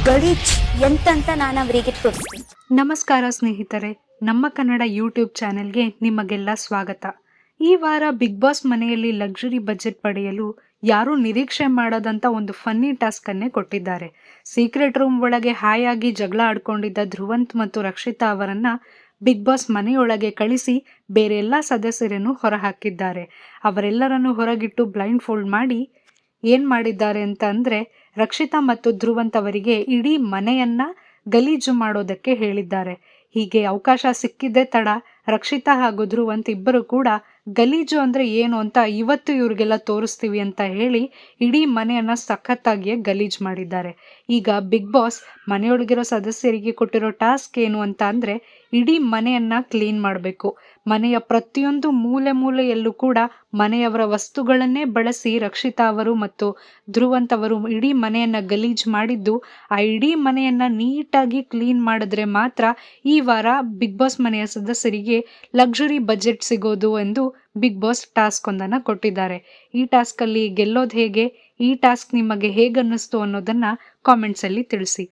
ಗಲೀಜ್ ಎಂತಂತ ನಾನು ಅವರಿಗೆ ತೋರಿಸ್ತೀನಿ. ನಮಸ್ಕಾರ ಸ್ನೇಹಿತರೆ, ನಮ್ಮ ಕನ್ನಡ ಯೂಟ್ಯೂಬ್ ಚಾನೆಲ್ಗೆ ನಿಮಗೆಲ್ಲ ಸ್ವಾಗತ. ಈ ವಾರ ಬಿಗ್ ಬಾಸ್ ಮನೆಯಲ್ಲಿ ಲಕ್ಸುರಿ ಬಜೆಟ್ ಪಡೆಯಲು ಯಾರೂ ನಿರೀಕ್ಷೆ ಮಾಡದಂತ ಒಂದು ಫನ್ನಿ ಟಾಸ್ಕ್ ಅನ್ನೇ ಕೊಟ್ಟಿದ್ದಾರೆ. ಸೀಕ್ರೆಟ್ ರೂಮ್ ಒಳಗೆ ಹಾಯಾಗಿ ಜಗಳ ಆಡ್ಕೊಂಡಿದ್ದ ಧ್ರುವಂತ್ ಮತ್ತು ರಕ್ಷಿತಾ ಅವರನ್ನ ಬಿಗ್ ಬಾಸ್ ಮನೆಯೊಳಗೆ ಕಳಿಸಿ ಬೇರೆ ಎಲ್ಲ ಸದಸ್ಯರನ್ನು ಹೊರಹಾಕಿದ್ದಾರೆ. ಅವರೆಲ್ಲರನ್ನು ಹೊರಗಿಟ್ಟು ಬ್ಲೈಂಡ್ ಫೋಲ್ಡ್ ಮಾಡಿ ಏನ್ ಮಾಡಿದ್ದಾರೆ ಅಂತ ಅಂದ್ರೆ, ರಕ್ಷಿತಾ ಮತ್ತು ಧ್ರುವಂತ್ ಅವರಿಗೆ ಇಡೀ ಮನೆಯನ್ನ ಗಲೀಜು ಮಾಡೋದಕ್ಕೆ ಹೇಳಿದ್ದಾರೆ. ಹೀಗೆ ಅವಕಾಶ ಸಿಕ್ಕಿದ್ದೇ ತಡ ರಕ್ಷಿತಾ ಹಾಗೂ ಧ್ರುವಂತ್ ಇಬ್ಬರು ಕೂಡ ಗಲೀಜು ಅಂದ್ರೆ ಏನು ಅಂತ ಇವತ್ತು ಇವ್ರಿಗೆಲ್ಲ ತೋರಿಸ್ತೀವಿ ಅಂತ ಹೇಳಿ ಇಡೀ ಮನೆಯನ್ನ ಸಖತ್ತಾಗಿಯೇ ಗಲೀಜ್ ಮಾಡಿದ್ದಾರೆ. ಈಗ ಬಿಗ್ ಬಾಸ್ ಮನೆಯೊಳಗಿರೋ ಸದಸ್ಯರಿಗೆ ಕೊಟ್ಟಿರೋ ಟಾಸ್ಕ್ ಏನು ಅಂತ ಅಂದ್ರೆ, ಇಡೀ ಮನೆಯನ್ನ ಕ್ಲೀನ್ ಮಾಡಬೇಕು. ಮನೆಯ ಪ್ರತಿಯೊಂದು ಮೂಲೆ ಮೂಲೆಯಲ್ಲೂ ಕೂಡ ಮನೆಯವರ ವಸ್ತುಗಳನ್ನೇ ಬಳಸಿ ರಕ್ಷಿತಾ ಅವರು ಮತ್ತು ಧ್ರುವಂತ್ ಅವರು ಇಡೀ ಮನೆಯನ್ನ ಗಲೀಜ್ ಮಾಡಿದ್ದು, ಆ ಇಡೀ ಮನೆಯನ್ನ ನೀಟಾಗಿ ಕ್ಲೀನ್ ಮಾಡಿದ್ರೆ ಮಾತ್ರ ಈ ವಾರ ಬಿಗ್ ಬಾಸ್ ಮನೆಯ ಸದಸ್ಯರಿಗೆ ಲಕ್ಸುರಿ ಬಜೆಟ್ ಸಿಗೋದು ಎಂದು ಬಿಗ್ ಬಾಸ್ ಟಾಸ್ಕ್ ಒಂದನ್ನ ಕೊಟ್ಟಿದ್ದಾರೆ. ಈ ಟಾಸ್ಕ್ ಅಲ್ಲಿ ಗೆಲ್ಲೋದು ಹೇಗೆ, ಈ ಟಾಸ್ಕ್ ನಿಮಗೆ ಹೇಗನ್ನಿಸ್ತು ಅನ್ನೋದನ್ನ ಕಾಮೆಂಟ್ಸ್ ಅಲ್ಲಿ ತಿಳಿಸಿ.